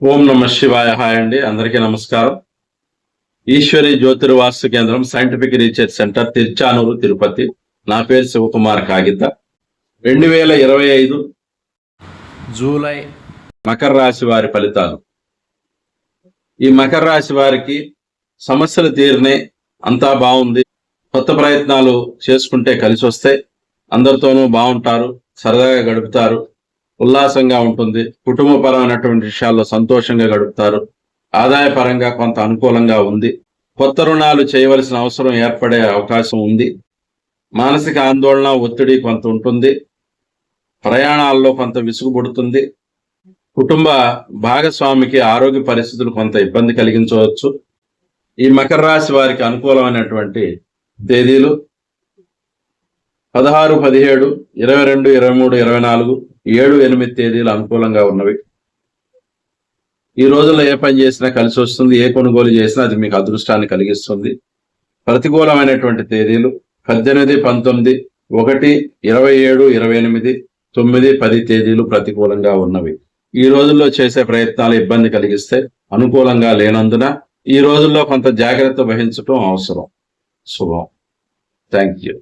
ఓం నమ శివాయ. హాయ్ అండి, అందరికీ నమస్కారం. ఈశ్వరి జ్యోతిర్వాస్తు కేంద్రం scientific research centre, Tiruchanur, Tirupati. నా పేరు శివకుమార్ కాగిత. 2025 జూలై మకర రాశి వారి ఫలితాలు. ఈ మకర రాశి వారికి సమస్యలు తీరినాయి, అంతా బాగుంది. కొత్త ప్రయత్నాలు చేసుకుంటే కలిసి వస్తాయి. అందరితోనూ బాగుంటారు, సరదాగా గడుపుతారు, ఉల్లాసంగా ఉంటుంది. కుటుంబపరమైనటువంటి విషయాల్లో సంతోషంగా గడుపుతారు. ఆదాయపరంగా కొంత అనుకూలంగా ఉంది. కొత్త రుణాలు చేయవలసిన అవసరం ఏర్పడే అవకాశం ఉంది. మానసిక ఆందోళన, ఒత్తిడి కొంత ఉంటుంది. ప్రయాణాల్లో కొంత విసుగు పుడుతుంది. కుటుంబ భాగస్వామికి ఆరోగ్య పరిస్థితులు కొంత ఇబ్బంది కలిగించవచ్చు. ఈ మకర రాశి వారికి అనుకూలమైనటువంటి తేదీలు 16, 17, 22, 23, 24, 7, 8 తేదీలు అనుకూలంగా ఉన్నవి. ఈ రోజుల్లో ఏ పని చేసినా కలిసి వస్తుంది. ఏ కొనుగోలు చేసినా అది మీకు అదృష్టాన్ని కలిగిస్తుంది. ప్రతికూలమైనటువంటి తేదీలు 18, 19, 1, 27, 28, 9, 10 తేదీలు ప్రతికూలంగా ఉన్నవి. ఈ రోజుల్లో చేసే ప్రయత్నాలు ఇబ్బంది కలిగిస్తే అనుకూలంగా లేనందున ఈ రోజుల్లో కొంత జాగ్రత్త వహించడం అవసరం. శుభం. Thank you.